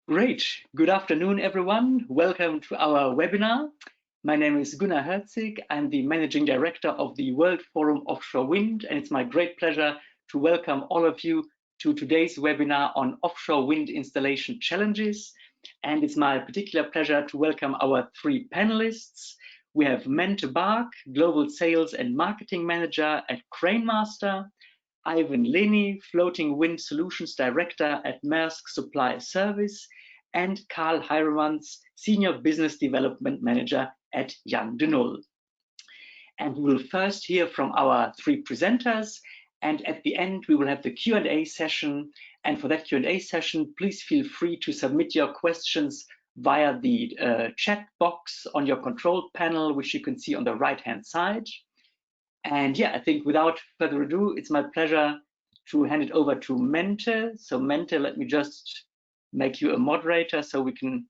Great. Good afternoon, everyone. Welcome to our webinar. My name is Gunnar Herzig. I'm the Managing Director of the World Forum Offshore Wind, and it's my great pleasure to welcome all of you to today's webinar on offshore wind installation challenges. And it's my particular pleasure to welcome our three panelists. We have Mente Baak, Global Sales and Marketing Manager at Cranemaster, Yvan Leyni, Floating Wind Solutions Director at Maersk Supply Service, and Carl Heiremans, Senior Business Development Manager at Jan de Nul. And we will first hear from our three presenters, and at the end we will have the Q&A session. And for that Q&A session, please feel free to submit your questions via the chat box on your control panel, which you can see on the right-hand side. And yeah, I think without further ado, it's my pleasure to hand it over to Mente. So Mente, let me just make you a moderator so we can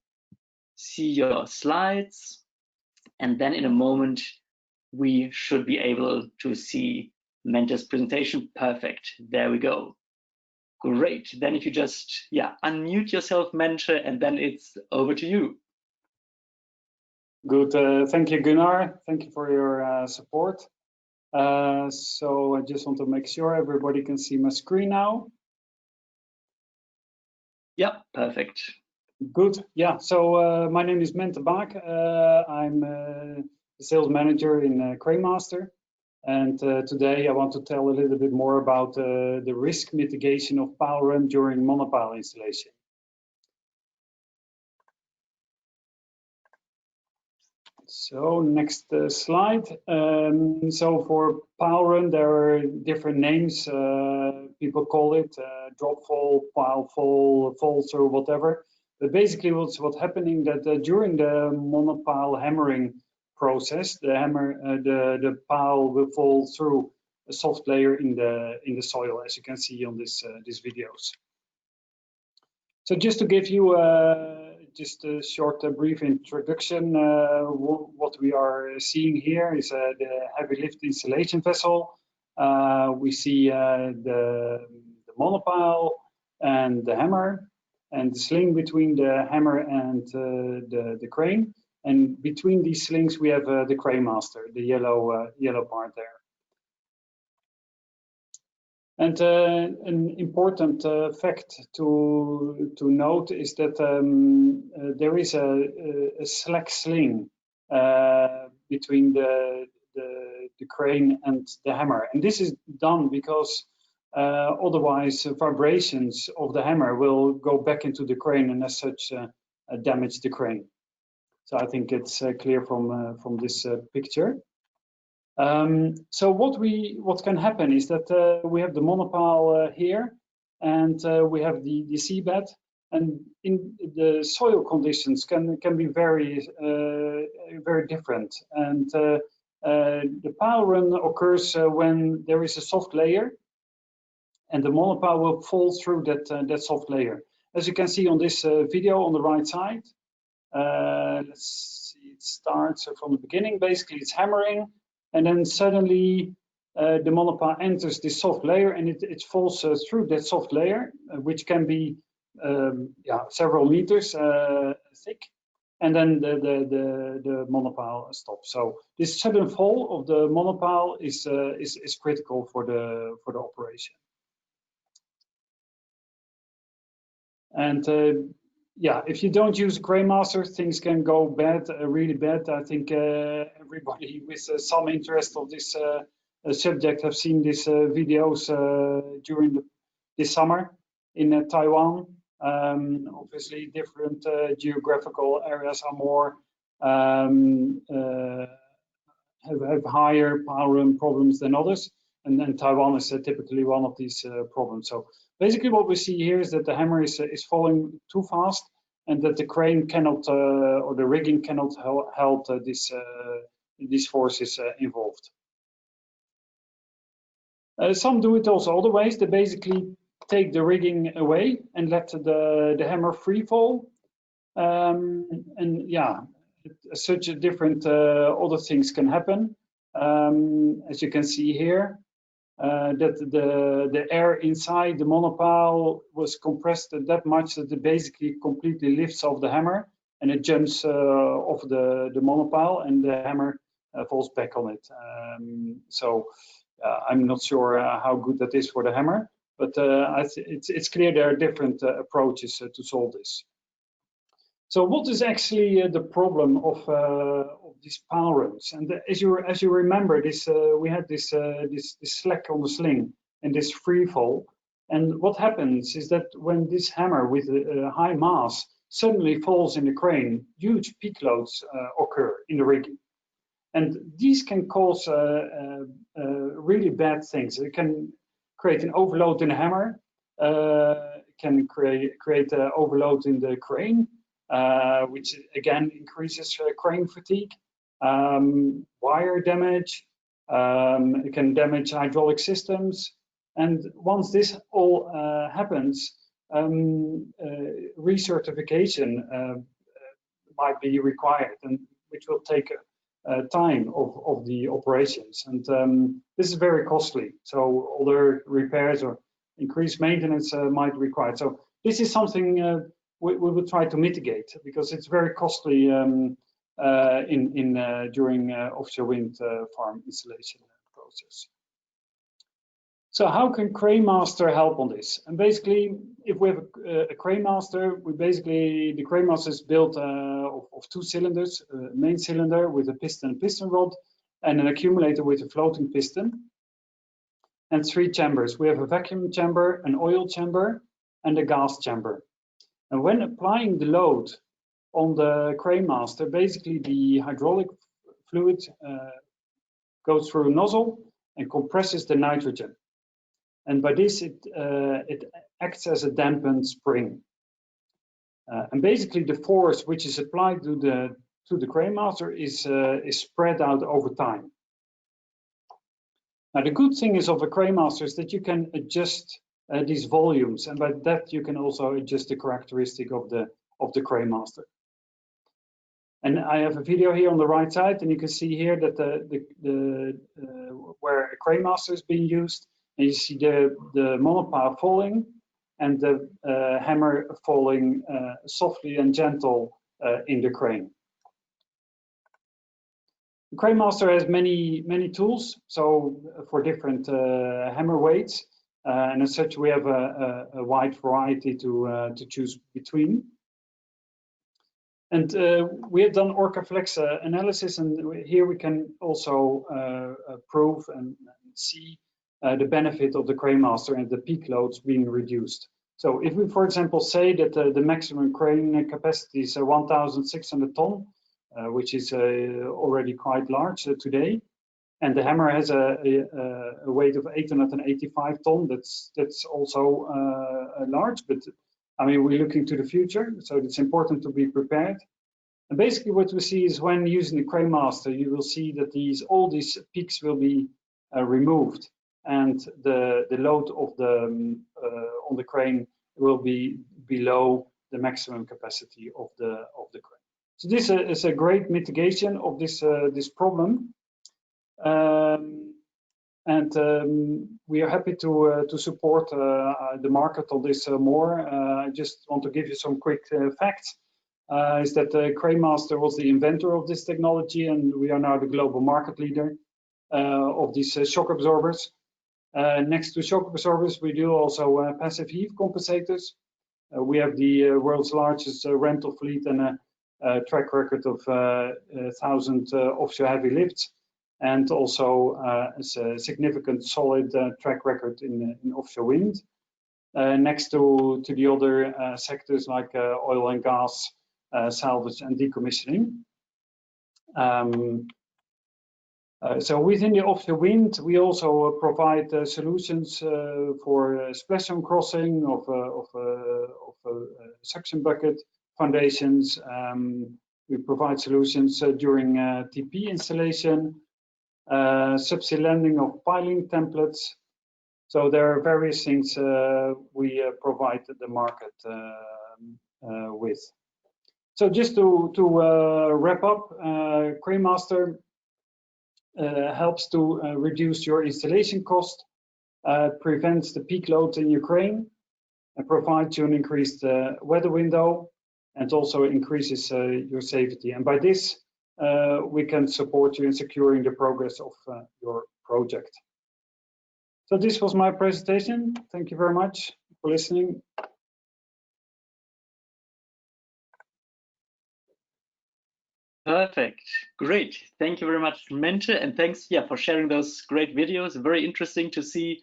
see your slides. And then in a moment, we should be able to see Mente's presentation. Perfect. There we go. Great. Then if you just unmute yourself, Mente, and then it's over to you. Good. Thank you, Gunnar. Thank you for your support. So I just want to make sure everybody can see my screen now. Yeah, perfect. Good. Yeah. So my name is Mente Baak. I'm the sales manager in Cranemaster, and today I want to tell a little bit more about the risk mitigation of pile run during monopile installation. So next slide. So for pile run, there are different names. People call it drop fall, pile fall, fall through, whatever. But basically, what's happening that during the monopile hammering process, the pile will fall through a soft layer in the soil, as you can see on these videos. So just to give you just a short brief introduction, what we are seeing here is the heavy lift installation vessel. We see the monopile and the hammer and the sling between the hammer and the crane. And between these slings, we have the Cranemaster, the yellow part there. And an important fact to note is that there is a slack sling between the crane and the hammer, and this is done because otherwise vibrations of the hammer will go back into the crane and as such damage the crane. So I think it's clear from this picture. So what can happen is that we have the monopile here, and we have the seabed, and in the soil conditions can be very different. And the pile run occurs when there is a soft layer, and the monopile will fall through that soft layer. As you can see on this video on the right side, let's see, it starts from the beginning. Basically, it's hammering. And then suddenly the monopile enters this soft layer, and it falls through that soft layer, which can be several meters thick, and then the monopile stops. So this sudden fall of the monopile is critical for the operation. And if you don't use a Cranemaster, things can go bad, really bad. I think everybody with some interest of this subject have seen these videos during this summer in Taiwan. Obviously, different geographical areas are more have higher pile run problems than others, and then Taiwan is typically one of these problems. So basically, what we see here is that the hammer is falling too fast, and that the crane cannot or the rigging cannot help these forces involved. Some do it also other ways. They basically take the rigging away and let the hammer free fall. And yeah, such a different other things can happen. As you can see here, that the air inside the monopile was compressed that much that it basically completely lifts off the hammer, and it jumps off the monopile, and the hammer falls back on it. So I'm not sure how good that is for the hammer, but it's clear there are different approaches to solve this. So what is actually the problem of these pile runs? And as you remember, this we had this slack on the sling and this free fall. And what happens is that when this hammer with a high mass suddenly falls in the crane, huge peak loads occur in the rigging. And these can cause really bad things. It can create an overload in the hammer, can create an overload in the crane, which again increases crane fatigue, wire damage, it can damage hydraulic systems. And once this all happens, recertification might be required, and which will take time of the operations. And this is very costly. So other repairs or increased maintenance might be required. So this is something we will try to mitigate, because it's very costly during offshore wind farm installation process. So how can Cranemaster help on this? And basically, if we have a Cranemaster, the Cranemaster is built of 2 cylinders, a main cylinder with a piston rod, and an accumulator with a floating piston, and 3 chambers. We have a vacuum chamber, an oil chamber, and a gas chamber. And when applying the load on the Cranemaster, basically the hydraulic fluid goes through a nozzle and compresses the nitrogen. And by this, it acts as a dampened spring. And basically, the force which is applied to the Cranemaster is spread out over time. Now, the good thing is of a Cranemaster is that you can adjust these volumes, and by that you can also adjust the characteristic of the Cranemaster. And I have a video here on the right side, and you can see here that where a Cranemaster is being used, and you see the monopile falling and the hammer falling softly and gentle in the crane. The Cranemaster has many tools, so for different hammer weights, and as such we have a wide variety to choose between. And we have done OrcaFlex analysis, and here we can also prove and see the benefit of the Cranemaster and the peak loads being reduced. So if we, for example, say that the maximum crane capacity is 1,600 ton, which is already quite large today, and the hammer has a weight of 885 ton, that's also large, but I mean, we're looking to the future, so it's important to be prepared. And basically what we see is when using the Cranemaster, you will see that all these peaks will be removed, and the load of on the crane will be below the maximum capacity of the crane. So this is a great mitigation of this problem, and we are happy to support the market on this more. I just want to give you some quick facts. Is that Cranemaster was the inventor of this technology, and we are now the global market leader of these shock absorbers. Next to shock absorbers, we do also passive heave compensators. We have the world's largest rental fleet and a track record of 1,000 offshore heavy lifts, and also a significant solid track record in offshore wind. Next to the other sectors like oil and gas, salvage and decommissioning. So within the offshore wind, we also provide solutions for splash-on crossing of suction bucket foundations. We provide solutions during TP installation, subsea landing of piling templates. So there are various things we provide the market with. So just to wrap up, Cranemaster helps to reduce your installation cost prevents the peak load in Ukraine and provides you an increased weather window, and also increases your safety. And by this, we can support you in securing the progress of your project. So this was my presentation. Thank you very much for listening. Perfect. Great. Thank you very much, Mente, and thanks for sharing those great videos. Very interesting to see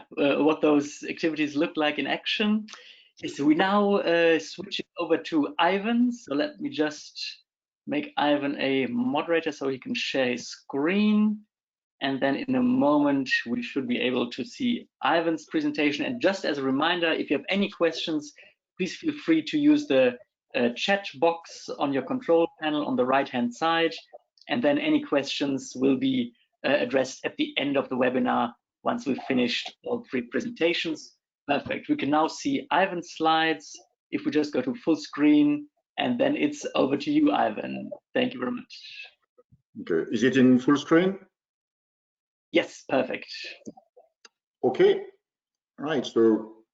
what those activities look like in action. So we now switch it over to Yvan. So let me just make Yvan a moderator so he can share his screen. And then in a moment, we should be able to see Yvan's presentation. And just as a reminder, if you have any questions, please feel free to use the chat box on your control panel on the right-hand side. And then any questions will be addressed at the end of the webinar once we've finished all three presentations. Perfect. We can now see Yvan's slides. If we just go to full screen, and then it's over to you, Yvan. Thank you very much. Okay. Is it in full screen? Yes, perfect. Okay. Right. So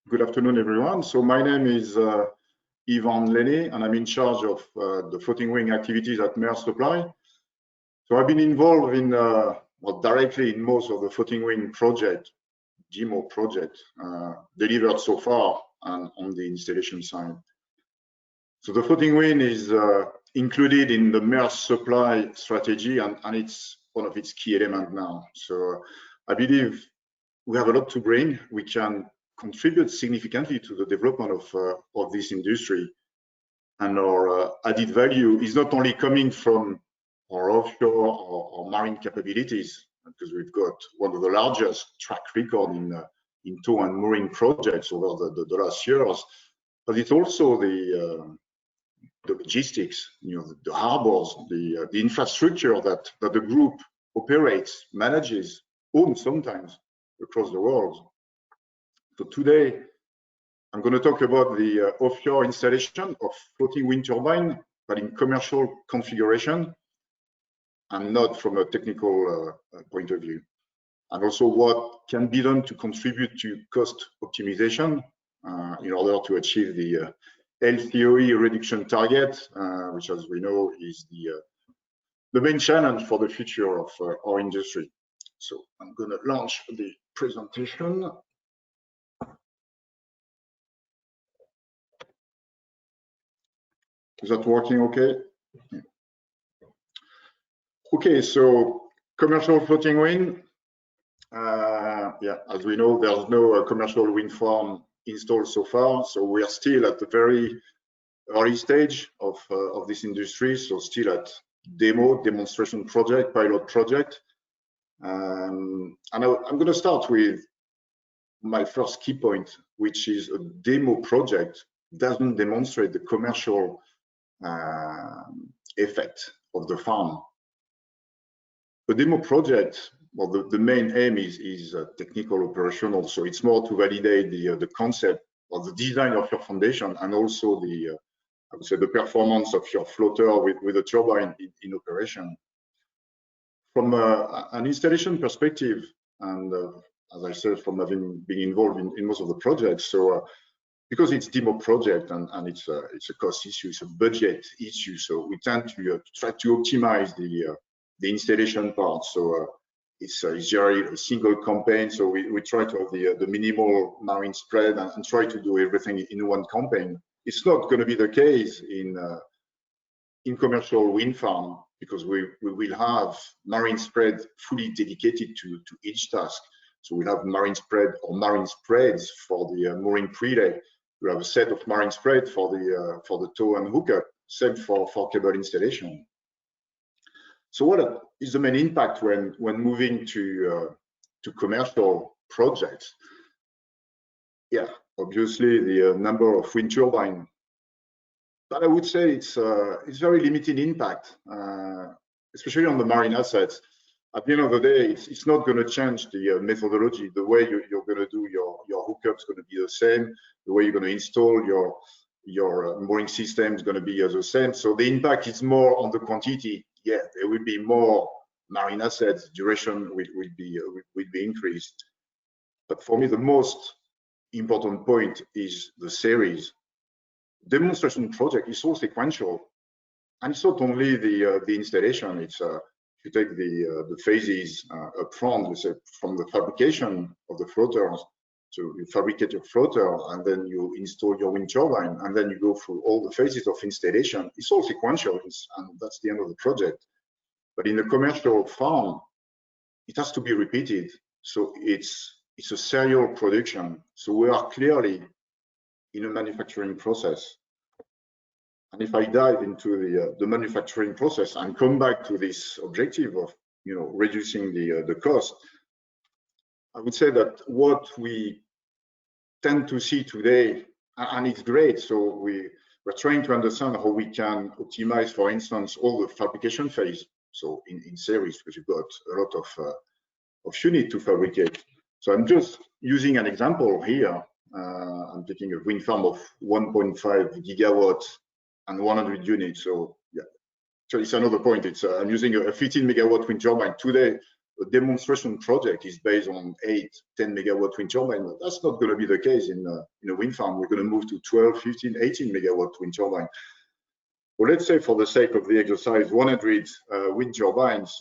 good afternoon, everyone. So my name is Yvan Leyni, and I'm in charge of the floating wing activities at Maersk Supply. So I've been involved in, well, directly in most of the floating wing project, demo project, delivered so far and on the installation side. So the floating wing is included in the Maersk Supply strategy, and it's one of its key elements now. So I believe we have a lot to bring. We can contribute significantly to the development of this industry, and our added value is not only coming from our offshore or marine capabilities, because we've got one of the largest track record in tow and mooring projects over the last years, but it's also the logistics, the harbors, the infrastructure that the group operates, manages, owns sometimes across the world. So today, I'm going to talk about the offshore installation of floating wind turbine, but in commercial configuration and not from a technical point of view. And also what can be done to contribute to cost optimization in order to achieve the LCOE reduction target, which, as we know, is the main challenge for the future of our industry. So I'm going to launch the presentation. Is that working okay? Yeah. Okay, so commercial floating wind. As we know, there's no commercial wind farm installed so far, so we are still at the very early stage of this industry, so still at demonstration project, pilot project. And I'm going to start with my first key point, which is a demo project doesn't demonstrate the commercial effect of the farm. The demo project, well, the main aim is technical operational, so it's more to validate the concept or the design of your foundation, and also I would say the performance of your floater with a turbine in operation. From an installation perspective, and as I said, from having been involved in most of the projects, so because it's demo project and it's a cost issue, it's a budget issue, so we tend to try to optimize the installation part. So it's generally a single campaign, so we try to have the minimal marine spread and try to do everything in one campaign. It's not going to be the case in commercial wind farm, because we will have marine spread fully dedicated to each task. So we'll have marine spread or marine spreads for the mooring prelay. We have a set of marine spread for the tow and hookup, same for cable installation. So what is the main impact when moving to commercial projects? Yeah, obviously the number of wind turbine, but I would say it's very limited impact, especially on the marine assets. At the end of the day, it's not going to change the methodology. The way you're going to do your hookup is going to be the same. The way you're going to install your mooring system is going to be the same. So the impact is more on the quantity. Yeah, there will be more marine assets. Duration will be increased. But for me, the most important point is the series. Demonstration project is so sequential, and it's not only the installation. It's you take the phases up front, let's say from the fabrication of the floaters. So you fabricate your floater, and then you install your wind turbine, and then you go through all the phases of installation. It's all sequential, and that's the end of the project. But in a commercial farm, it has to be repeated. So it's a serial production. So we are clearly in a manufacturing process. And if I dive into the manufacturing process and come back to this objective of reducing the cost, I would say that what we tend to see today, and it's great, so we're trying to understand how we can optimize, for instance, all the fabrication phase. So in series, because you've got a lot of units to fabricate. So I'm just using an example here. I'm taking a wind farm of 1.5 gigawatts and 100 units. So yeah, so it's another point. It's I'm using a 15 megawatt wind turbine today. The demonstration project is based on 8, 10 megawatt wind turbine. But that's not going to be the case in a wind farm. We're going to move to 12, 15, 18 megawatt wind turbine. Well, let's say for the sake of the exercise, 100 wind turbines.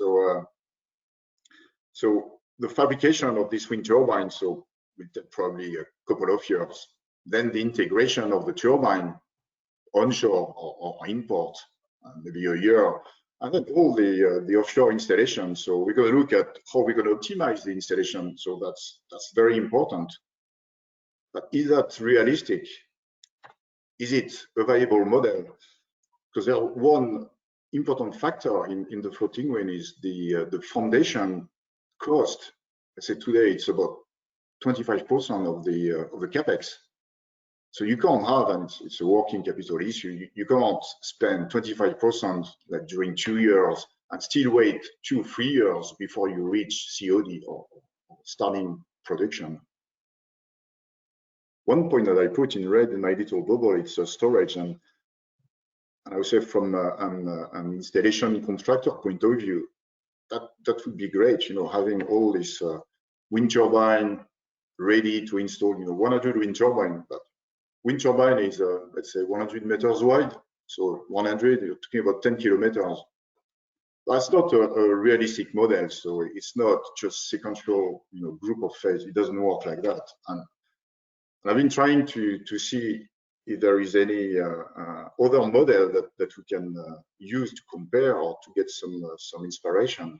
So the fabrication of this wind turbine, so will take probably a couple of years. Then the integration of the turbine onshore or import, maybe a year, and then all the offshore installation. So we're going to look at how we're going to optimize the installation. So that's very important. But is that realistic? Is it a viable model? Because there one important factor in the floating wind is the foundation cost. Let's say today it's about 25% of the capex. So you can't have, and it's a working capital issue, you can't spend 25% like during 2 years and still wait 2-3 years before you reach COD or starting production. One point that I put in red in my little bubble, it's storage, and I would say from an installation contractor point of view, that would be great, having all this wind turbine ready to install, 100 wind turbine. But wind turbine is, let's say, 100 meters wide. So 100, you're talking about 10 kilometers. That's not a realistic model. So it's not just sequential, group of phase. It doesn't work like that. And I've been trying to see if there is any other model that we can use to compare or to get some inspiration.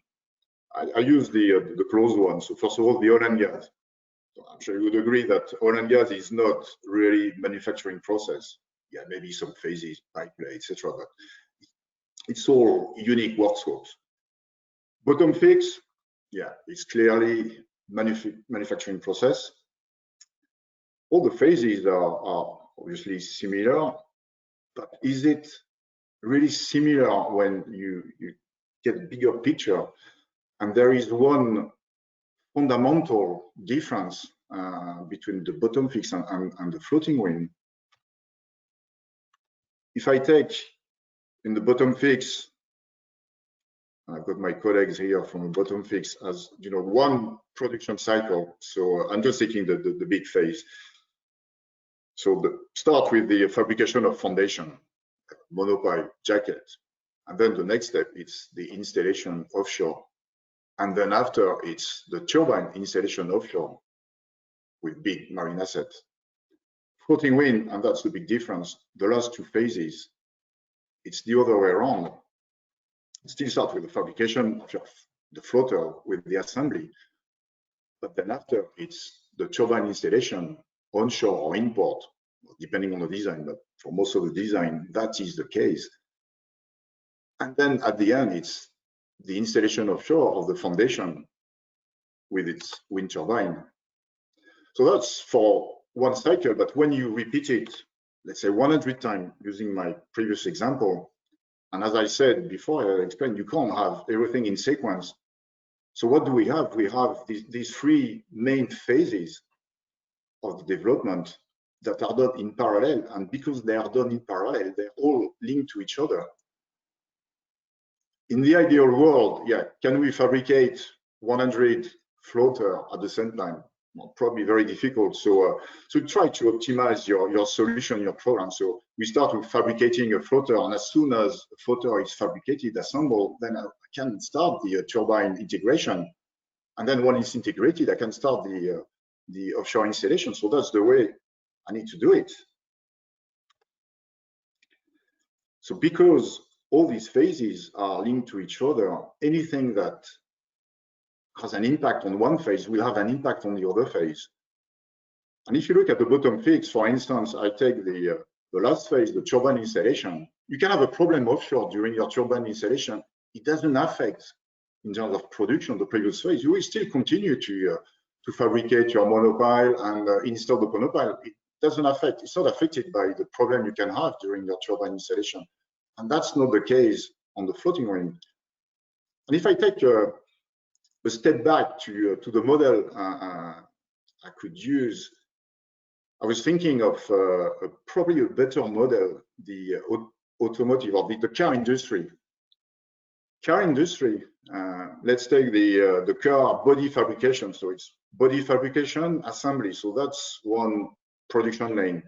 I use the closed one. So first of all, the oil and gas. So I'm sure you would agree that oil and gas is not really manufacturing process. Yeah, maybe some phases, pipeline, etc. But it's all unique work scopes. Bottom fix, yeah, it's clearly manufacturing process. All the phases are obviously similar, but is it really similar when you get a bigger picture? And there is one fundamental difference between the bottom fix and the floating wind. If I take in the bottom fix, I've got my colleagues here from the bottom fix as one production cycle. So I'm just taking the big phase. So start with the fabrication of foundation, monopile, jacket, and then the next step it's the installation offshore. And then after, it's the turbine installation offshore with big marine assets. Floating wind, and that's the big difference, the last two phases, it's the other way around. It still starts with the fabrication of the floater with the assembly. But then after, it's the turbine installation onshore or import, depending on the design. But for most of the design, that is the case. And then at the end, it's the installation offshore of the foundation with its wind turbine. So that's for one cycle, but when you repeat it, let's say 100 times using my previous example, and as I said before, I explained, you can't have everything in sequence. So what do we have? We have these three main phases of the development that are done in parallel, and because they are done in parallel, they're all linked to each other. In the ideal world, yeah, can we fabricate 100 floater at the same time? probably very difficult. So try to optimize your solution, your program. So we start with fabricating a floater, and as soon as a floater is fabricated, assembled, then I can start the turbine integration. And then when it's integrated, I can start the offshore installation. So that's the way I need to do it. So because all these phases are linked to each other, anything that has an impact on one phase will have an impact on the other phase. And if you look at the bottom fix, for instance, I take the last phase, the turbine installation. You can have a problem offshore during your turbine installation. It doesn't affect, in terms of production, the previous phase. You will still continue to fabricate your monopile and install the monopile. It doesn't affect, it's not affected by the problem you can have during your turbine installation. And that's not the case on the floating wind. And if I take a step back to the model I could use, I was thinking of probably a better model, the automotive or the car industry. Car industry, let's take the car body fabrication. So it's body fabrication, assembly. So that's one production lane.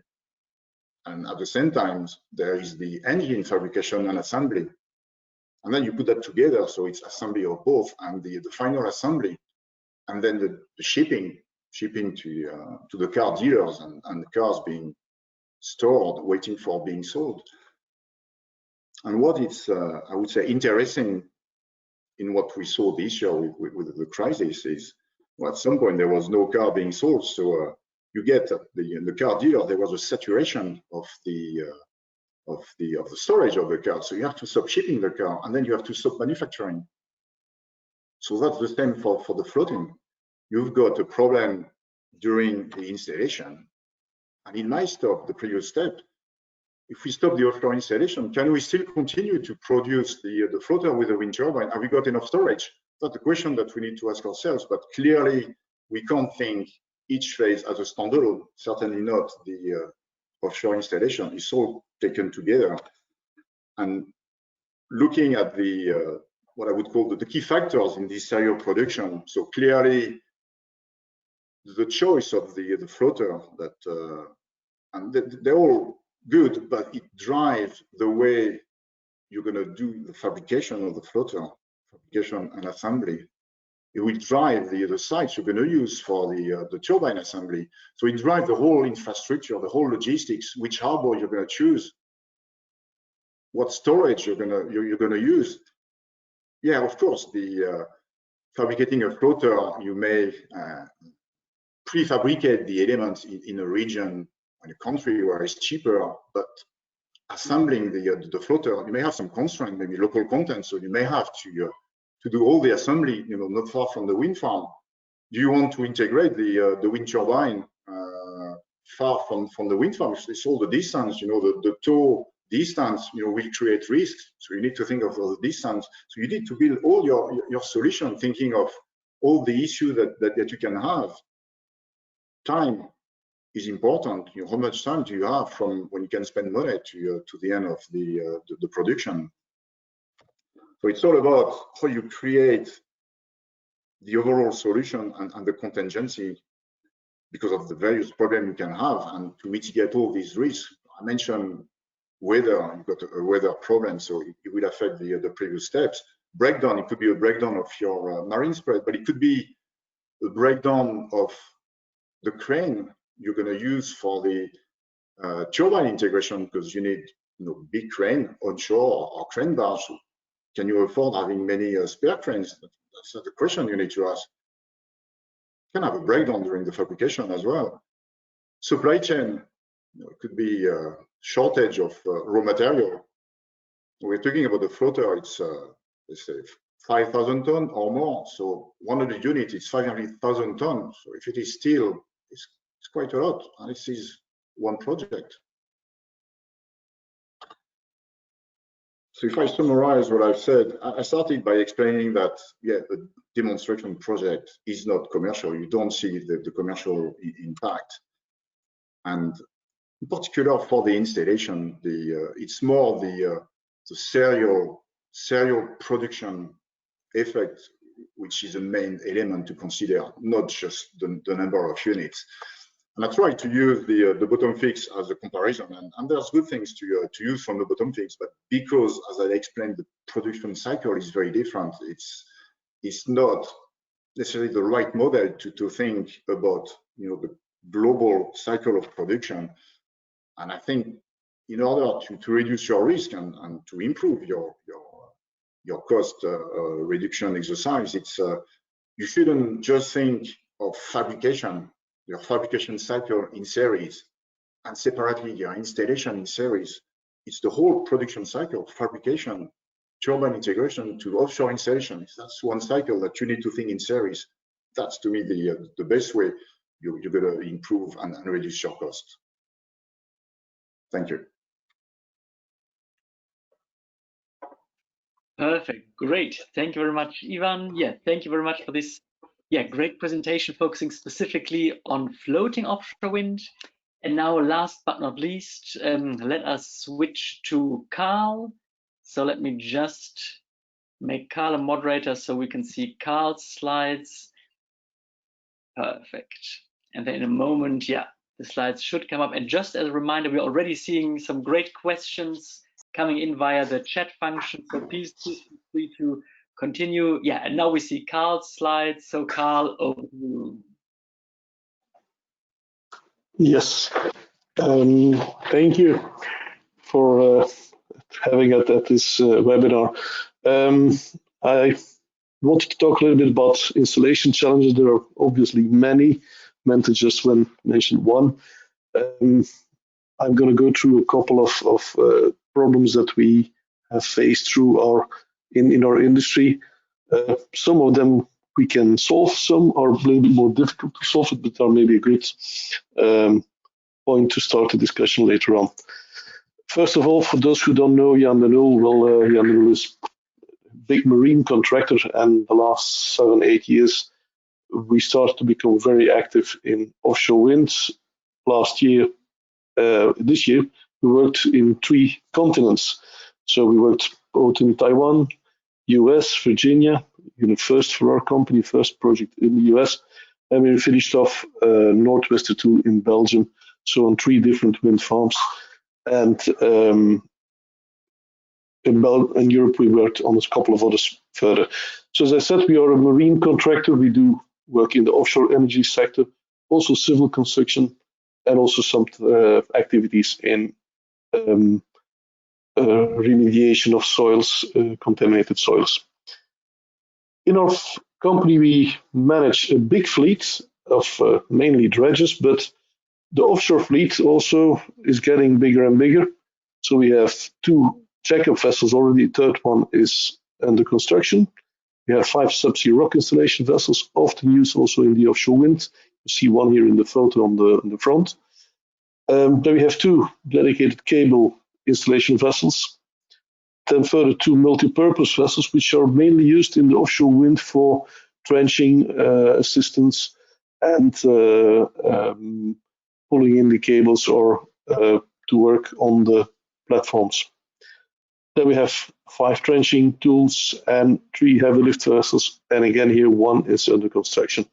And at the same time, there is the engine fabrication and assembly. And then you put that together, so it's assembly of both and the final assembly. And then the shipping to the car dealers and the cars being stored, waiting for being sold. And what is, I would say, interesting in what we saw this year with the crisis is, well, at some point there was no car being sold, so you get the car dealer, there was a saturation of the storage of the car, so you have to stop shipping the car, and then you have to stop manufacturing. So that's the same for the floating. You've got a problem during the installation, and it might stop the previous step. If we stop the offshore installation, can we still continue to produce the floater with a wind turbine? Have we got enough storage? That's the question that we need to ask ourselves, but clearly we can't think each phase as a standalone, certainly not the offshore installation. It's all taken together. And looking at the what I would call the key factors in this serial production, so clearly the choice of the floater that and they're all good, but it drives the way you're going to do the fabrication of the floater, fabrication and assembly. It will drive the sites you're going to use for the turbine assembly. So it drives the whole infrastructure, the whole logistics, which harbor you're going to choose, what storage you're going to use. Yeah, of course, the fabricating a floater, you may prefabricate the elements in a region, in a country where it's cheaper, but assembling the floater, you may have some constraint, maybe local content, so you may have to do all the assembly, not far from the wind farm. Do you want to integrate the wind turbine far from the wind farm? It's all the distance, the tow distance, will create risks. So you need to think of the distance. So you need to build all your solution, thinking of all the issues that you can have. Time is important. How much time do you have from when you can spend money to the end of the production? So it's all about how you create the overall solution and the contingency because of the various problems you can have, and to mitigate all these risks. I mentioned weather. You've got a weather problem, so it will affect the previous steps. Breakdown, it could be a breakdown of your marine spread, but it could be a breakdown of the crane you're going to use for the turbine integration, because you need big crane onshore or crane barge. Can you afford having many spare cranes? That's not the question you need to ask. You can have a breakdown during the fabrication as well. Supply chain, it could be a shortage of raw material. We're talking about the floater, it's let's say 5,000 tons or more. So 100 units is 500,000 tons. So if it is steel, it's quite a lot, and this is one project. So if I summarize what I've said, I started by explaining that, yeah, the demonstration project is not commercial. You don't see the commercial impact. And in particular for the installation, it's more the serial production effect which is the main element to consider, not just the number of units. And I try to use the bottom fix as a comparison, and there's good things to use from the bottom fix, but because, as I explained, the production cycle is very different, it's not necessarily the right model to think about, you know, the global cycle of production. And I think in order to reduce your risk and to improve your cost reduction exercise, it's you shouldn't just think of fabrication, your fabrication cycle in series, and separately your installation in series. It's the whole production cycle, fabrication, turbine integration to offshore installations. That's one cycle that you need to think in series. That's, to me, the best way you're going to improve and reduce your costs. Thank you. Perfect, great. Thank you very much, Yvan. Yeah, thank you very much for this great presentation focusing specifically on floating offshore wind. And now, last but not least, let us switch to Carl. So let me just make Carl a moderator so we can see Carl's slides. Perfect. And then in a moment, the slides should come up. And just as a reminder, we're already seeing some great questions coming in via the chat function. So please feel free to continue. Yeah, and now we see Carl's slides. So Carl, over to you. Yes, thank you for having us at this webinar. I wanted to talk a little bit about installation challenges. There are obviously many. Mente just mentioned one. I'm going to go through a couple of problems that we have faced through in our industry. Some of them we can solve, some are a little bit more difficult to solve, but are maybe a good point to start the discussion later on. First of all, for those who don't know Jan de Nul, well, Jan de Nul is a big marine contractor, and the last 7-8 years we started to become very active in offshore winds. Last year, this year, we worked in 3 continents. So we worked both in Taiwan, US, Virginia, first for our company, first project in the US, and we finished off Northwester 2 in Belgium, so on 3 different wind farms. And in Europe, we worked on a couple of others further. So as I said, we are a marine contractor. We do work in the offshore energy sector, also civil construction, and also some activities in remediation of soils, contaminated soils. In our company, we manage a big fleet of mainly dredges, but the offshore fleet also is getting bigger and bigger. So we have 2 jackup vessels already. The 3rd one is under construction. We have 5 subsea rock installation vessels, often used also in the offshore wind. You see one here in the photo on the front. Then we have 2 dedicated cable installation vessels. Then further 2 multi-purpose vessels, which are mainly used in the offshore wind for trenching assistance and pulling in the cables or to work on the platforms. Then we have 5 trenching tools and 3 heavy lift vessels. And again, here 1 is under construction.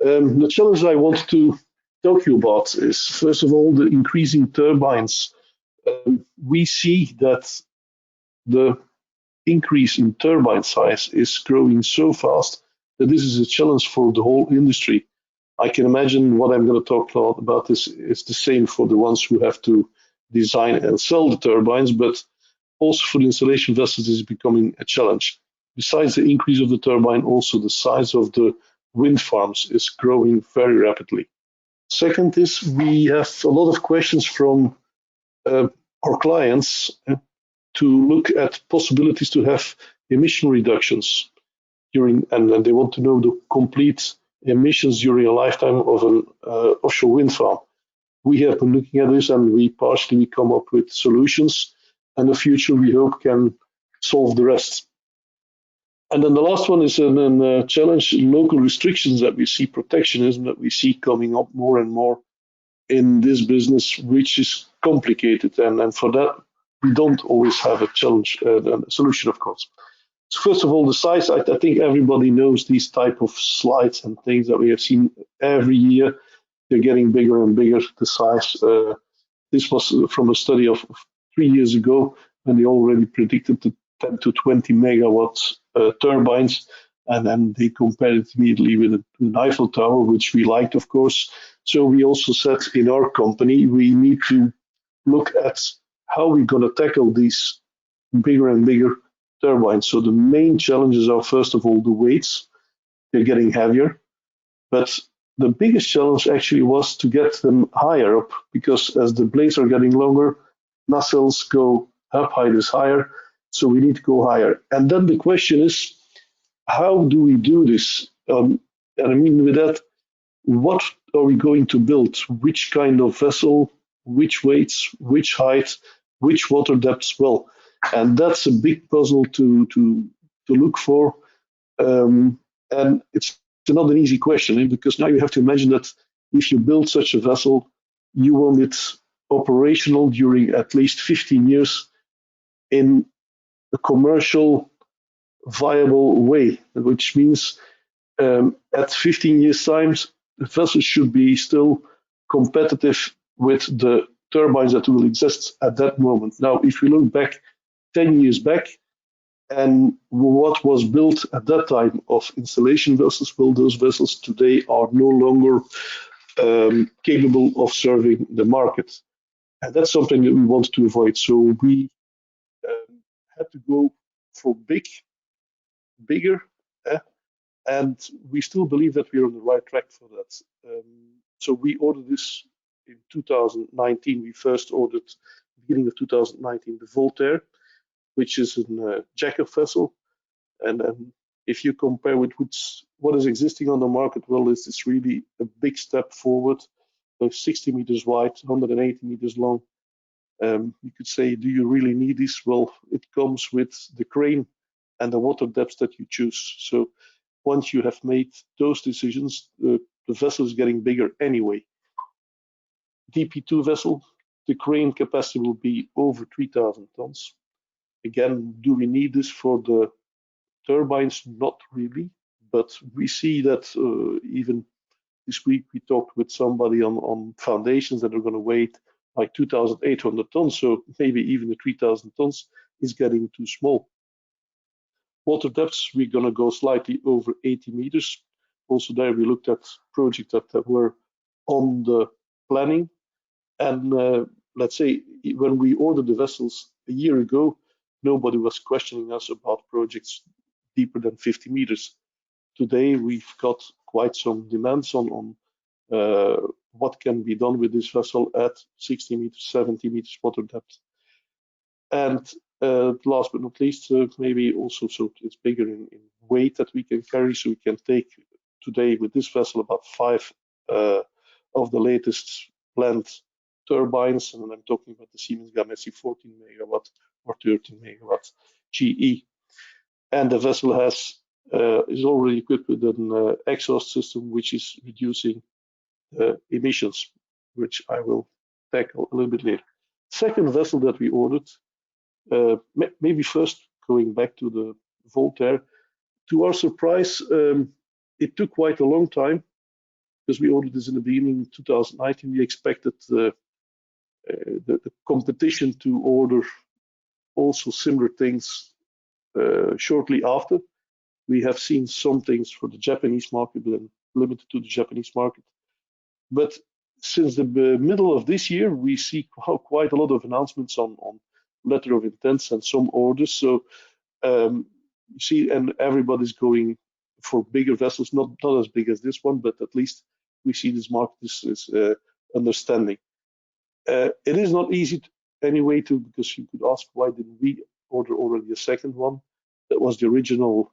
The challenge I want to talk to you about is, first of all, the increasing turbines. We see that the increase in turbine size is growing so fast that this is a challenge for the whole industry. I can imagine what I'm going to talk about is the same for the ones who have to design and sell the turbines, but also for the installation vessels is becoming a challenge. Besides the increase of the turbine, also the size of the wind farms is growing very rapidly. Second is we have a lot of questions from our clients to look at possibilities to have emission reductions during, and they want to know the complete emissions during a lifetime of an offshore wind farm. We have been looking at this, and we partially come up with solutions, and the future we hope can solve the rest. And then the last one is a challenge, local restrictions that we see, protectionism that we see coming up more and more in this business, which is complicated. And for that, we don't always have a challenge, a solution, of course. So first of all, the size, I think everybody knows these type of slides and things that we have seen every year. They're getting bigger and bigger, the size. This was from a study of 3 years ago, and they already predicted the 10 to 20 megawatts turbines, and then they compared it immediately with an Eiffel Tower, which we liked, of course. So we also said in our company, we need to look at how we're going to tackle these bigger and bigger turbines. So the main challenges are, first of all, the weights. They're getting heavier, but the biggest challenge actually was to get them higher up, because as the blades are getting longer, nacelles go up, height is higher, so we need to go higher. And then the question is, how do we do this? And I mean with that, what are we going to build? Which kind of vessel, which weights, which height, which water depths? Well, and that's a big puzzle to look for. And it's not an easy question, because now you have to imagine that if you build such a vessel, you want it operational during at least 15 years in a commercial viable way, which means at 15 years time, the vessel should be still competitive with the turbines that will exist at that moment. Now, if we look back 10 years back, and what was built at that time of installation vessels, well, those vessels today are no longer capable of serving the market. And that's something that we want to avoid. So we had to go for bigger, and we still believe that we're on the right track for that. So we ordered this in 2019. We first ordered, beginning of 2019, the Voltaire, which is a jack-up vessel. And if you compare with what is existing on the market, well, this is really a big step forward. 60 meters wide, 180 meters long. You could say, do you really need this? Well, it comes with the crane and the water depths that you choose. So once you have made those decisions, the vessel is getting bigger anyway. DP2 vessel, the crane capacity will be over 3,000 tons. Again, do we need this for the turbines? Not really, but we see that even this week we talked with somebody on foundations that are going to weigh like 2,800 tons, so maybe even the 3,000 tons is getting too small. Water depths, we're going to go slightly over 80 meters. Also there we looked at projects that were on the planning, and let's say when we ordered the vessels a year ago, nobody was questioning us about projects deeper than 50 meters. Today, we've got quite some demands on what can be done with this vessel at 60 meters, 70 meters water depth. And last but not least, maybe also so it's bigger in weight that we can carry. So we can take today with this vessel about 5 of the latest planned turbines, and I'm talking about the Siemens Gamesa 14 megawatt or 13 megawatt GE. And the vessel is already equipped with an exhaust system which is reducing emissions, which I will tackle a little bit later. Second vessel that we ordered, maybe first going back to the Voltaire. To our surprise, it took quite a long time, because we ordered this in the beginning of 2019. We expected the competition to order also similar things shortly after. We have seen some things for the Japanese market, but limited to the Japanese market. But since the middle of this year, we see quite a lot of announcements on letter of intents and some orders. So you see, and everybody's going for bigger vessels, not as big as this one, but at least we see this market is understanding. It is not easy anyway because you could ask, why didn't we order already a second one? That was the original,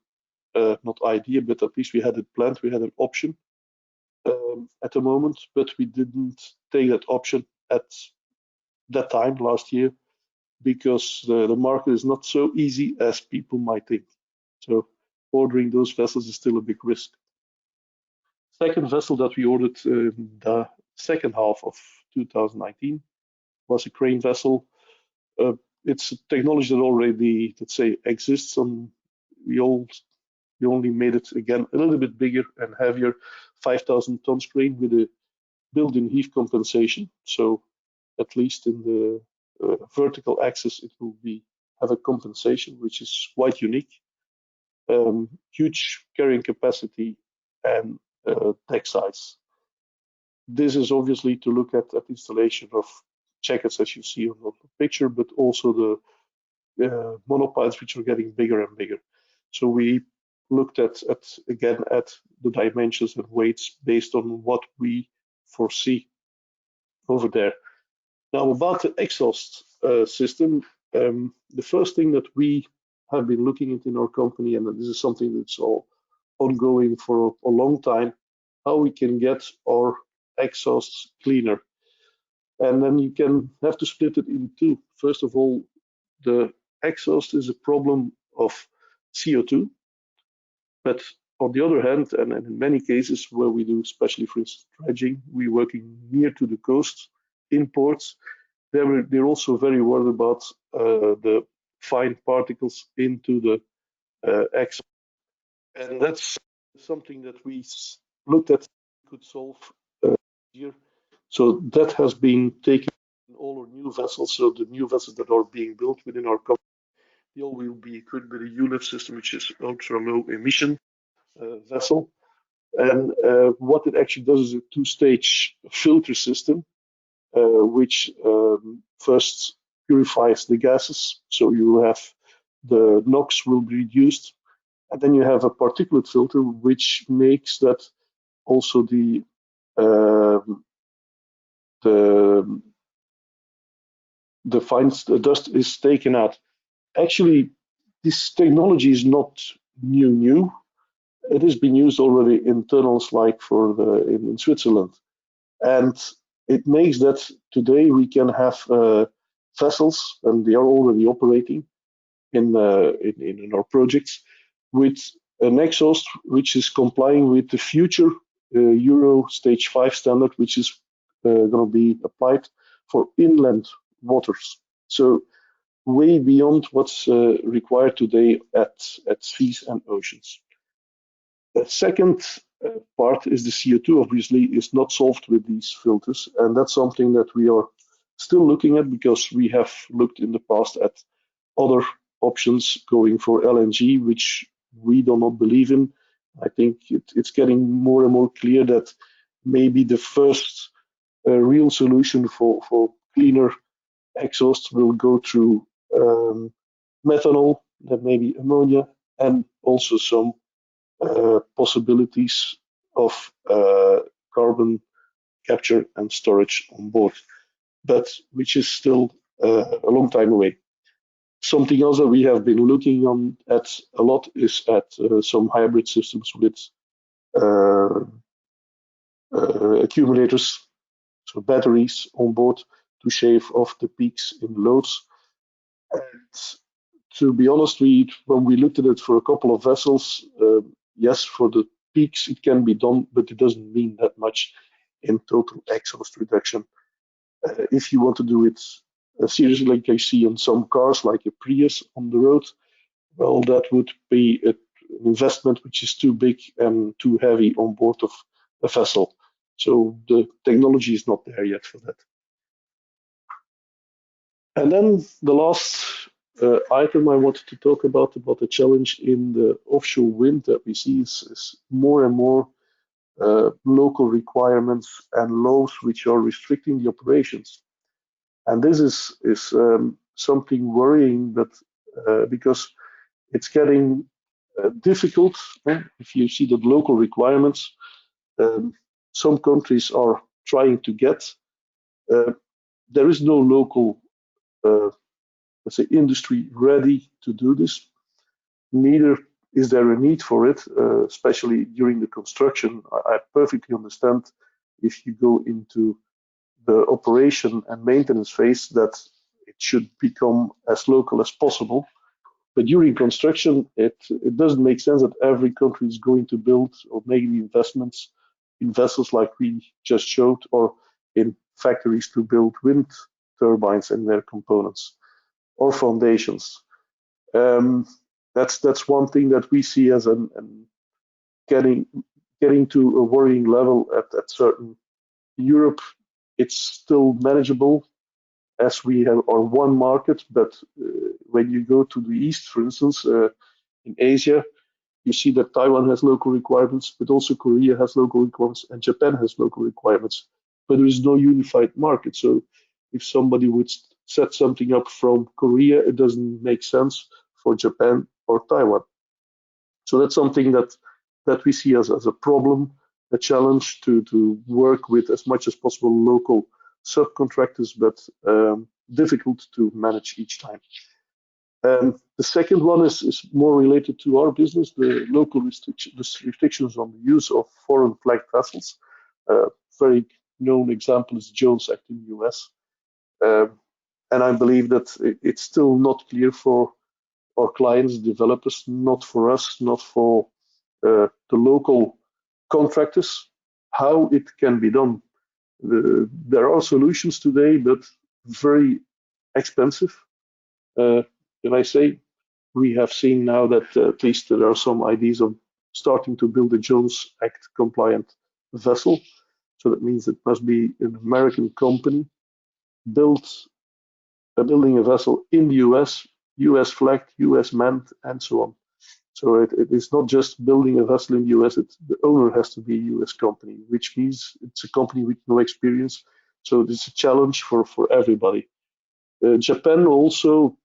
not idea, but at least we had it planned. We had an option at the moment, but we didn't take that option at that time last year, because the market is not so easy as people might think. So ordering those vessels is still a big risk. Second vessel that we ordered the second half of 2019 was a crane vessel. It's a technology that already, let's say, exists on we only made it again a little bit bigger and heavier, 5,000 tons crane with a built-in heave compensation. So at least in the vertical axis, it will have a compensation, which is quite unique. Huge carrying capacity and deck size. This is obviously to look at installation of jackets, as you see on the picture, but also the monopiles, which are getting bigger and bigger. So we looked at the dimensions and weights based on what we foresee over there. Now, about the exhaust system, the first thing that we have been looking at in our company, and this is something that's all ongoing for a long time, how we can get our exhausts cleaner. And then you have to split it in two. First of all, the exhaust is a problem of CO2, but on the other hand, and in many cases where we do, especially for instance dredging, we're working near to the coast in ports. They're also very worried about the fine particles into the exhaust, and that's something that we looked at could solve here. So that has been taken in all our new vessels. So the new vessels that are being built within our company, they all will be equipped with a ULEV system, which is ultra low emission vessel. And what it actually does is a two-stage filter system, which first purifies the gases. So you have the NOx will be reduced, and then you have a particulate filter, which makes that also the fine dust is taken out. Actually, this technology is not new. It has been used already in tunnels like in Switzerland. And it makes that today we can have vessels, and they are already operating in our projects, with an exhaust which is complying with the future Euro Stage 5 standard, which is going to be applied for inland waters. So way beyond what's required today at seas and oceans. The second part is the CO2, obviously, is not solved with these filters. And that's something that we are still looking at, because we have looked in the past at other options going for LNG, which we do not believe in. I think it's getting more and more clear that maybe the first real solution for cleaner exhausts will go through methanol, then maybe ammonia, and also some possibilities of carbon capture and storage on board, but which is still a long time away. Something else that we have been looking at a lot is at some hybrid systems with accumulators, so batteries on board, to shave off the peaks in loads. And to be honest, when we looked at it for a couple of vessels, yes, for the peaks it can be done, but it doesn't mean that much in total exhaust reduction. If you want to do it seriously, like I see on some cars, like a Prius on the road, well, that would be an investment which is too big and too heavy on board of a vessel. So the technology is not there yet for that. And then the last item I wanted to talk about the challenge in the offshore wind that we see is more and more local requirements and laws which are restricting the operations. And this is something worrying, that because it's getting difficult. If you see the local requirements, some countries are trying to get. There is no local, let's say, industry ready to do this. Neither is there a need for it, especially during the construction. I perfectly understand if you go into the operation and maintenance phase that it should become as local as possible. But during construction, it doesn't make sense that every country is going to build or make the investments in vessels like we just showed, or in factories to build wind turbines and their components or foundations. That's one thing that we see as getting to a worrying level at certain. Europe, it's still manageable as we have our one market, but when you go to the east, for instance, in Asia, you see that Taiwan has local requirements, but also Korea has local requirements and Japan has local requirements, but there is no unified market. So if somebody would set something up from Korea, it doesn't make sense for Japan or Taiwan. So that's something that we see as a problem, a challenge to work with as much as possible local subcontractors, but difficult to manage each time. The second one is more related to our business, the local restrictions on the use of foreign flagged vessels. Very known example is Jones Act in the US. And I believe that it's still not clear for our clients, developers, not for us, not for the local contractors, how it can be done. There are solutions today, but very expensive. Can I say, we have seen now that at least there are some ideas of starting to build a Jones Act compliant vessel. So that means it must be an American company building a vessel in the US, US flagged, US manned, and so on. So it is not just building a vessel in the US, the owner has to be a US company, which means it's a company with no experience. So it's a challenge for everybody. Japan also,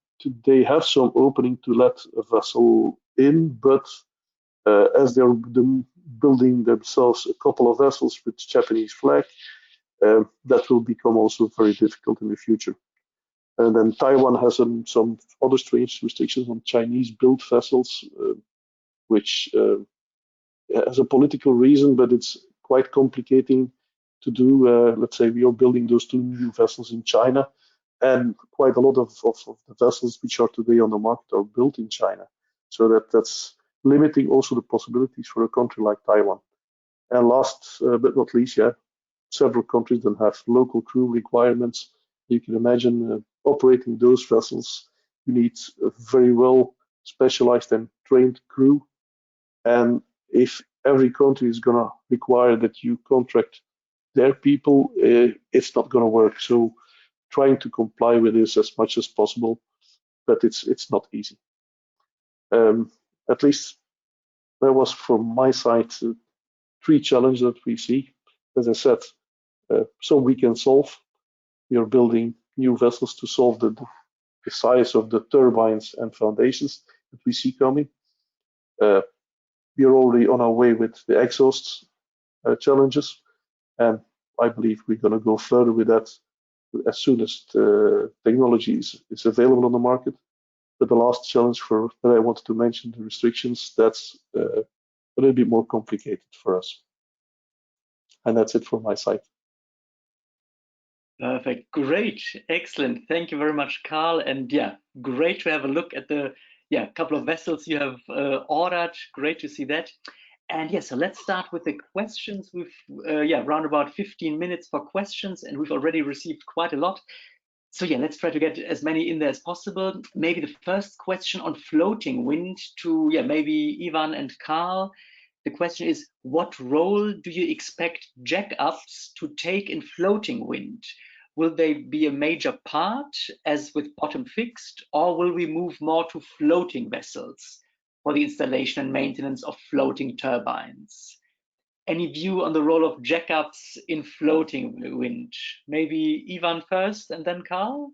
they have some opening to let a vessel in, but as they're building themselves a couple of vessels with Japanese flag, that will become also very difficult in the future. And then Taiwan has some other strange restrictions on Chinese-built vessels, which has a political reason, but it's quite complicating to do. Let's say we are building those 2 new vessels in China, and quite a lot of the vessels which are today on the market are built in China. So that's limiting also the possibilities for a country like Taiwan. And last but not least, several countries don't have local crew requirements. You can imagine operating those vessels, you need a very well specialized and trained crew. And if every country is going to require that you contract their people, it's not going to work. So trying to comply with this as much as possible, but it's not easy. At least that was from my side 3 challenges that we see. As I said, some we can solve. We are building new vessels to solve the size of the turbines and foundations that we see coming. We are already on our way with the exhausts challenges, and I believe we're going to go further with that as soon as the technology is available on the market. But the last challenge that I wanted to mention, the restrictions, that's a little bit more complicated for us. And that's it from my side. Perfect. Great. Excellent. Thank you very much, Carl. And yeah, great to have a look at the couple of vessels you have ordered. Great to see that. And yeah, so let's start with the questions. We've around about 15 minutes for questions, and we've already received quite a lot. So yeah, let's try to get as many in there as possible. Maybe the first question on floating wind to maybe Yvan and Carl. The question is, what role do you expect jack-ups to take in floating wind? Will they be a major part, as with bottom fixed, or will we move more to floating vessels for the installation and maintenance of floating turbines? Any view on the role of jack-ups in floating wind? Maybe Yvan first and then Carl?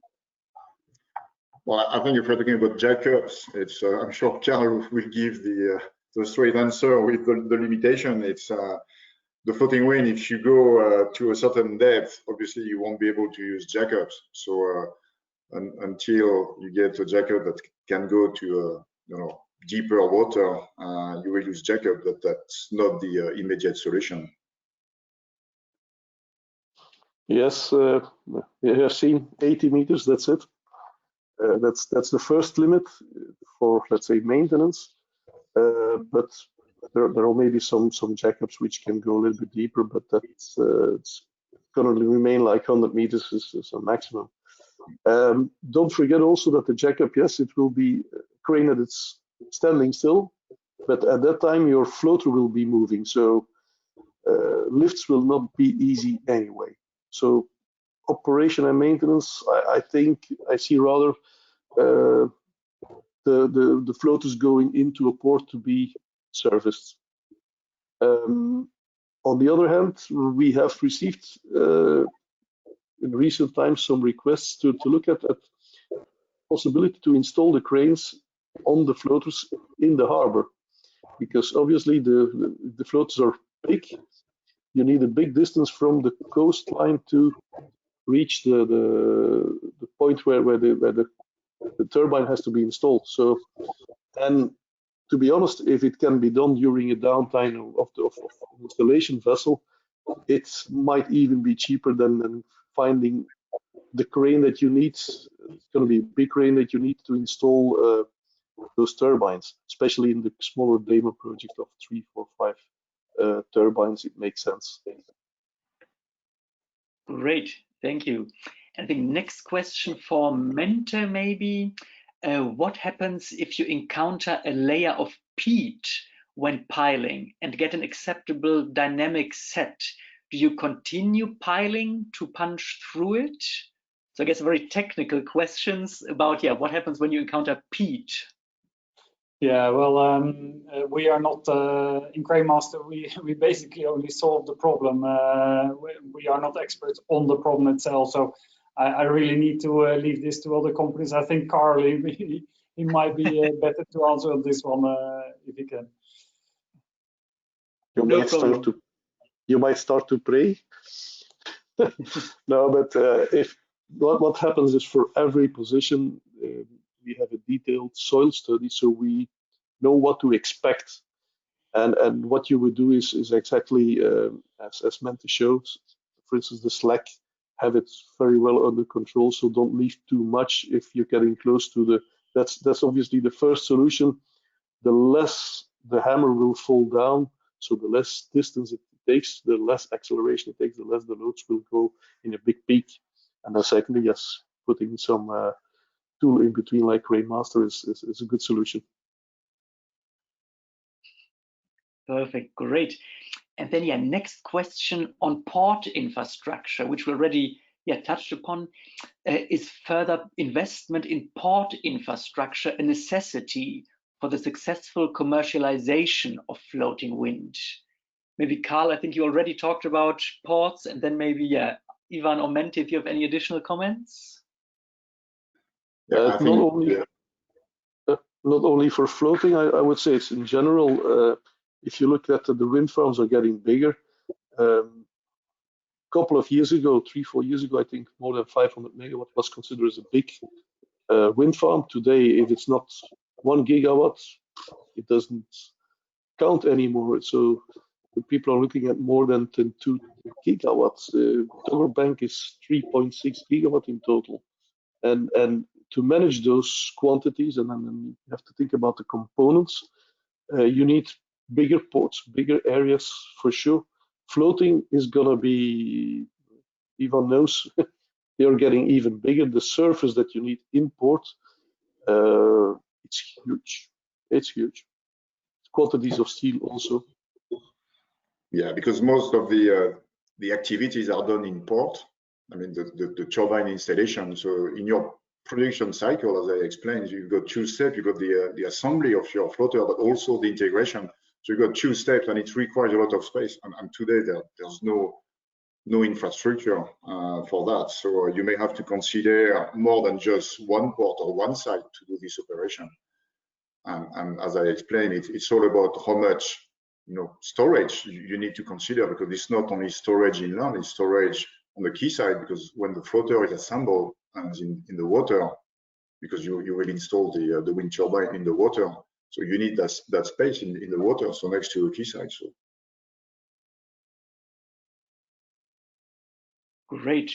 Well, I think if we're talking about jack-ups, it's I'm sure Carl will give the straight answer with the limitation. It's the floating wind. If you go to a certain depth, obviously you won't be able to use jack-ups. So until you get a jack-up that can go to deeper water, you will use jack-up, but that's not the immediate solution. Yes, you have seen 80 meters. That's it. That's the first limit for, let's say, maintenance. But there are maybe some jack-ups which can go a little bit deeper, but it's going to remain like 100 meters is a maximum. Don't forget also that the jack-up, yes, it will be a crane that it's standing still, but at that time your floater will be moving, so lifts will not be easy anyway. So operation and maintenance, I think I see rather the floaters going into a port to be serviced. On the other hand, we have received in recent times some requests to look at possibility to install the cranes on the floaters in the harbor, because obviously the floaters are big. You need a big distance from the coastline to reach the point where the turbine has to be installed. So, and to be honest, if it can be done during a downtime of the installation vessel, it might even be cheaper than finding the crane that you need. It's going to be a big crane that you need to install those turbines, especially in the smaller demo project of 3, 4, 5 turbines. It makes sense. Great, thank you. And the next question for Mente maybe. What happens if you encounter a layer of peat when piling and get an acceptable dynamic set? Do you continue piling to punch through it? So I guess very technical questions about, yeah, what happens when you encounter peat? Yeah, well, we are not in Cranemaster. We basically only solve the problem. We are not experts on the problem itself, so I really need to leave this to other companies. I think Carl, he might be better to answer on this one if he can. You might start to pray. No, but if what happens is for every position. We have a detailed soil study, so we know what to expect, and what you would do is exactly as Mente shows. For instance, the slack, have it very well under control, so don't leave too much if you're getting close to the. That's obviously the first solution. The less the hammer will fall down, so the less distance it takes, the less acceleration it takes, the less the loads will go in a big peak. And then secondly, yes, putting some tool in between like Cranemaster is a good solution. Perfect, great. And then, yeah, next question on port infrastructure, which we already touched upon. Is further investment in port infrastructure a necessity for the successful commercialization of floating wind? Maybe Carl, I think you already talked about ports, and then maybe, yeah, Yvan or Mente, if you have any additional comments. Yeah, not only for floating, I would say it's in general. If you look at the wind farms are getting bigger. Couple of years ago, 3-4 years ago, I think more than 500 megawatt was considered as a big wind farm. Today, if it's not 1 gigawatt, it doesn't count anymore. So people are looking at more than 2 gigawatts. Dogger Bank is 3.6 gigawatt in total, and to manage those quantities, and then you have to think about the components. You need bigger ports, bigger areas for sure. Floating is gonna be, Yvan knows, they are getting even bigger. The surface that you need in port, it's huge. It's huge. Quantities of steel also. Yeah, because most of the activities are done in port. I mean, the turbine installation. So in your production cycle, as I explained, you've got 2 steps. You've got the assembly of your floater, but also the integration. So you've got 2 steps, and it requires a lot of space. And today there's no infrastructure for that. So you may have to consider more than just one port or one site to do this operation. And as I explained, it's all about how much storage you need to consider, because it's not only storage in land, it's storage on the quayside, because when the floater is assembled and in the water, because you will install the wind turbine in the water, so you need that space in the water, so next to the quayside. So great.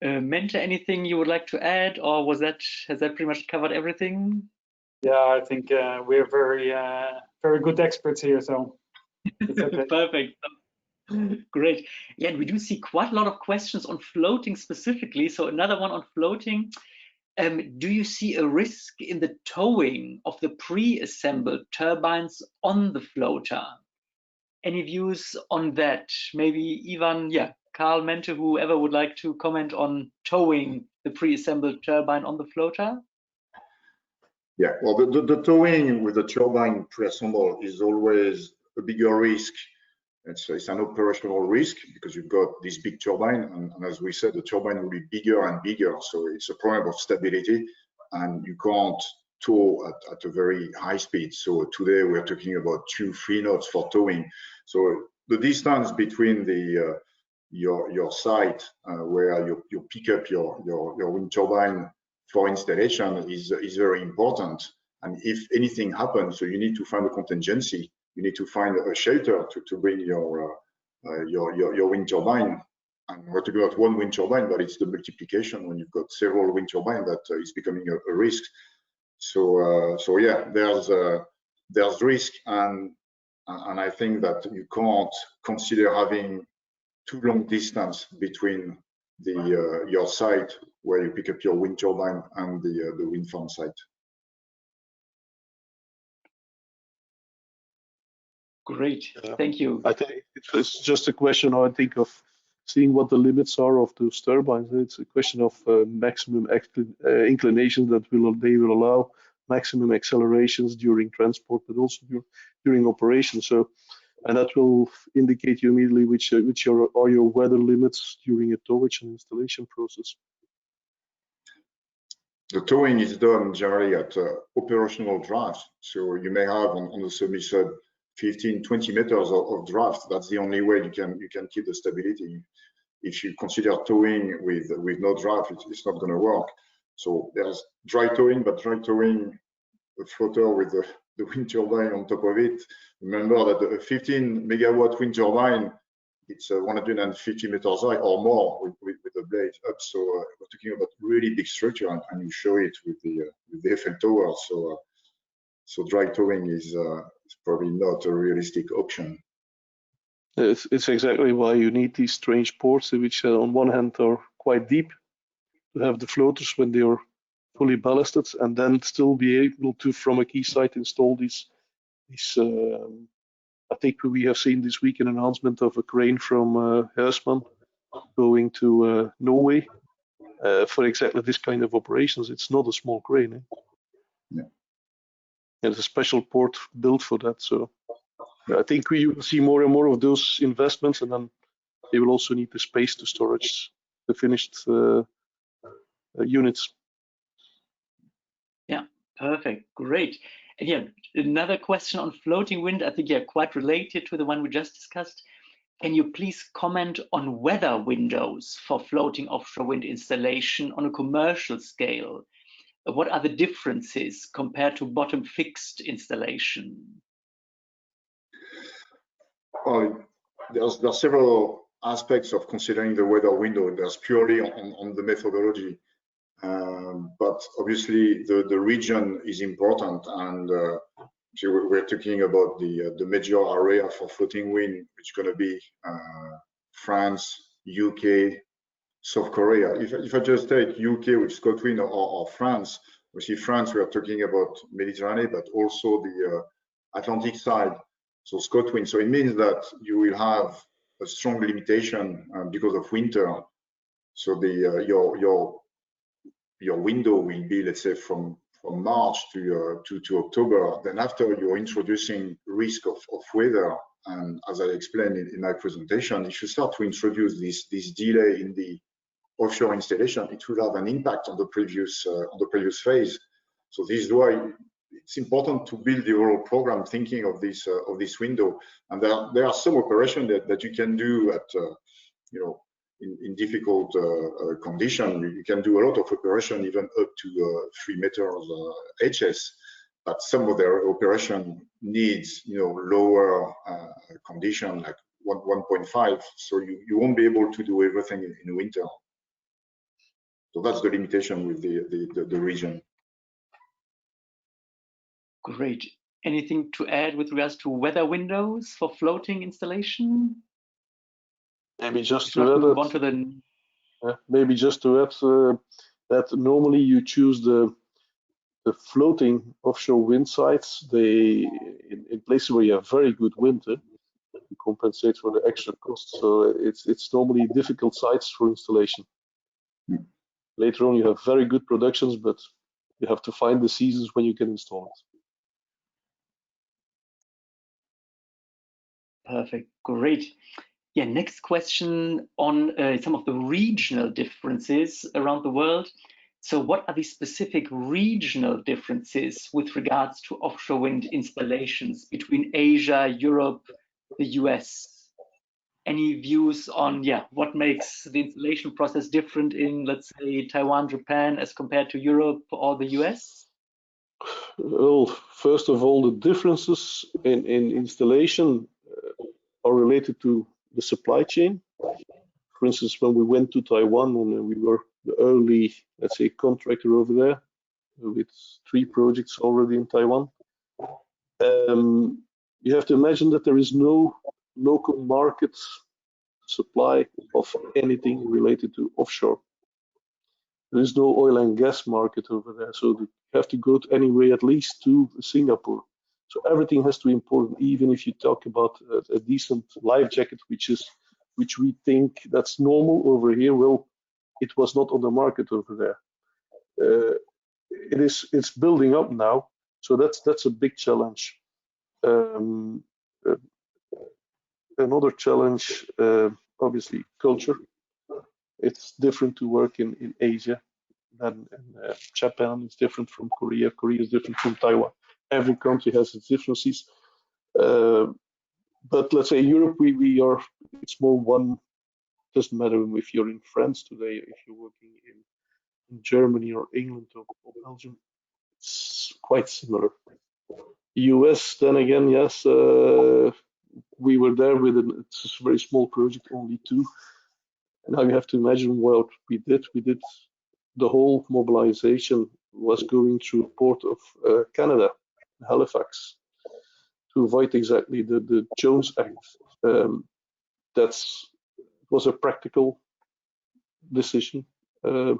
Mente, anything you would like to add, or has that pretty much covered everything? Yeah, I think we're very good experts here, so it's okay. Perfect. Great. Yeah, and we do see quite a lot of questions on floating specifically. So another one on floating. do you see a risk in the towing of the pre-assembled turbines on the floater? Any views on that? Maybe Yvan, yeah, Carl, Mente, whoever would like to comment on towing the pre-assembled turbine on the floater? Yeah, well, the towing with the turbine pre-assembled is always a bigger risk. It's an operational risk because you've got this big turbine, and as we said, the turbine will be bigger and bigger. So it's a problem of stability, and you can't tow at a very high speed. So today we're talking about 2-3 knots for towing. So the distance between your site where you pick up your wind turbine for installation is very important. And if anything happens, so you need to find a contingency. You need to find a shelter to bring your wind turbine. And we're talking about one wind turbine, but it's the multiplication when you've got several wind turbines that is becoming a risk. So yeah, there's risk, and I think that you can't consider having too long distance between your site where you pick up your wind turbine and the wind farm site. Great, thank you. I think it's just a question, I think, of seeing what the limits are of those turbines. It's a question of maximum inclination that they will allow, maximum accelerations during transport, but also during operation. So, and that will indicate you immediately which are your weather limits during a towage and installation process. The towing is done generally at operational draft. So you may have on the semi-sub 15-20 meters of draft. That's the only way you can keep the stability. If you consider towing with no draft, it's not going to work. So there's dry towing, but dry towing, a floater with the wind turbine on top of it. Remember that a 15 megawatt wind turbine, it's 150 meters high or more with the blade up. So we're talking about really big structure, and you show it with the Eiffel Tower. So dry towing is probably not a realistic option. It's exactly why you need these strange ports, which on one hand are quite deep, to have the floaters when they are fully ballasted, and then still be able to, from a quayside, install these. I think we have seen this week an announcement of a crane from Heiremans going to Norway for exactly this kind of operations. It's not a small crane. Eh? Yeah. There's a special port built for that. So I think we will see more and more of those investments, and then they will also need the space to storage the finished units. Yeah, perfect, great. And yeah, another question on floating wind, I think, yeah, quite related to the one we just discussed. Can you please comment on weather windows for floating offshore wind installation on a commercial scale? What are the differences compared to bottom fixed installation? There's several aspects of considering the weather window. There's purely on the methodology. But obviously the region is important, and we're talking about the major area for floating wind, which is going to be France, UK, South Korea. If I just take UK with ScotWind or France, we see France, we are talking about Mediterranean, but also the Atlantic side, so ScotWind. So it means that you will have a strong limitation because of winter. So your window will be, let's say, from March to October. Then after, you're introducing risk of weather. And as I explained in my presentation, if you start to introduce this delay in the offshore installation, it will have an impact on the previous phase. So this is why it's important to build the overall program thinking of this window. And there are some operations that you can do at in difficult condition. You can do a lot of operation, even up to 3 meters HS. But some of their operation needs lower condition, like 1.5. So you won't be able to do everything in winter. So that's the limitation with the region. Great. Anything to add with regards to weather windows for floating installation? Maybe just to add, that normally you choose the floating offshore wind sites. In places where you have very good wind, to compensate for the extra costs. So it's normally difficult sites for installation. Later on, you have very good productions, but you have to find the seasons when you can install it. Perfect, great. Yeah, next question on some of the regional differences around the world. So what are the specific regional differences with regards to offshore wind installations between Asia, Europe, the US? Any views on, yeah, what makes the installation process different in, let's say, Taiwan, Japan, as compared to Europe or the US? Well, first of all, the differences in installation are related to the supply chain. For instance, when we went to Taiwan and we were the early, let's say, contractor over there with 3 projects already in Taiwan, you have to imagine that there is no local market supply of anything related to offshore. There is no oil and gas market over there, so you have to go anyway at least to Singapore. So everything has to be imported, even if you talk about a decent life jacket, which we think that's normal over here. Well, it was not on the market over there. It's building up now, so that's a big challenge. Another challenge, obviously, culture. It's different to work in Asia than in Japan. It's different from Korea. Korea is different from Taiwan. Every country has its differences. But let's say Europe, we are, it's more one, doesn't matter if you're in France today, if you're working in Germany or England or Belgium, it's quite similar. US, then again, yes, we were there with it's a very small project, only 2. And now you have to imagine what we did. We did the whole mobilization was going through the port of Canada, Halifax, to avoid exactly the Jones Act. That was a practical decision to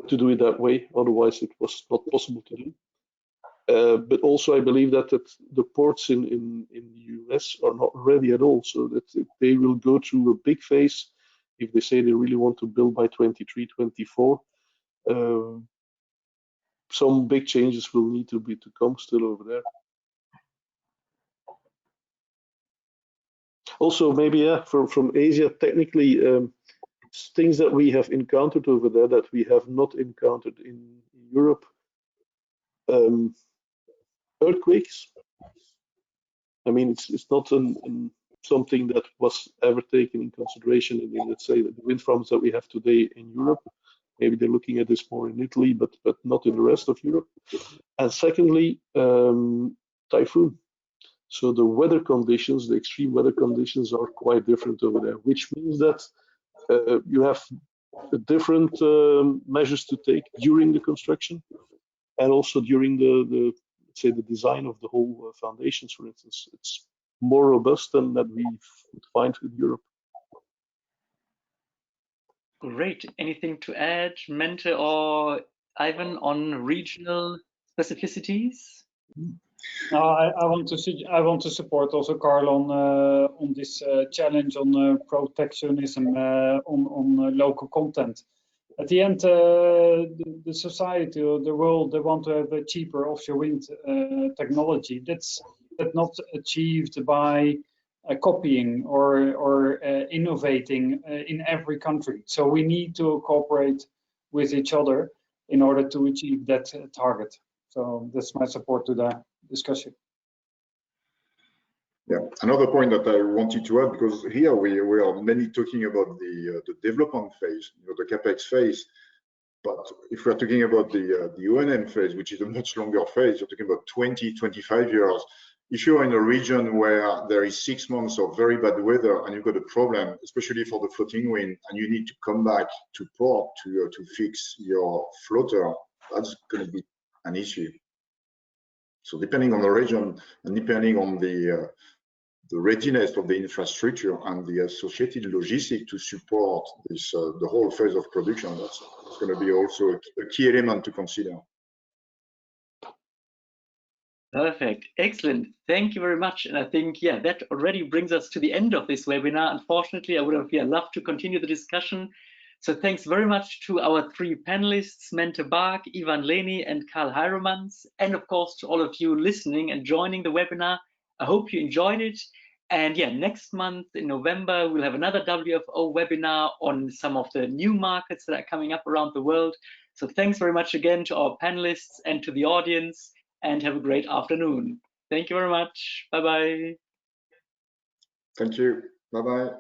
do it that way. Otherwise, it was not possible to do. But also, I believe that the ports in the US are not ready at all, so that they will go through a big phase if they say they really want to build by 23, 24. Some big changes will need to come still over there. Also, maybe from Asia, technically, things that we have encountered over there that we have not encountered in Europe. Earthquakes. I mean, it's not something that was ever taken in consideration in, let's say, the wind farms that we have today in Europe. Maybe they're looking at this more in Italy, but not in the rest of Europe. And secondly, typhoon. So the weather conditions, the extreme weather conditions, are quite different over there, which means that you have different measures to take during the construction, and also during the let's say the design of the whole foundations. For instance, it's more robust than that we would find in Europe. Great. Anything to add, Mente or Yvan, on regional specificities? No, I want to support also Carl on this challenge on protectionism on local content. At the end, the society or the world, they want to have a cheaper offshore wind technology. That's not achieved by copying or innovating in every country. So we need to cooperate with each other in order to achieve that target. So that's my support to the discussion. Yeah, another point that I wanted to add, because here we are mainly talking about the development phase, the capex phase. But if we're talking about the O&M phase, which is a much longer phase, you're talking about 20, 25 years. If you're in a region where there is 6 months of very bad weather and you've got a problem, especially for the floating wind, and you need to come back to port to fix your floater, that's going to be an issue. So depending on the region and depending on the readiness of the infrastructure and the associated logistics to support this the whole phase of production. That's going to be also a key element to consider. Perfect. Excellent. Thank you very much. And I think, yeah, that already brings us to the end of this webinar. Unfortunately, I would have loved to continue the discussion. So thanks very much to our three panelists, Mente Baak, Yvan Leyni, and Carl Heiremans, and of course to all of you listening and joining the webinar. I hope you enjoyed it. And yeah, next month in November, we'll have another WFO webinar on some of the new markets that are coming up around the world. So thanks very much again to our panelists and to the audience, and have a great afternoon. Thank you very much. Bye-bye. Thank you. Bye-bye.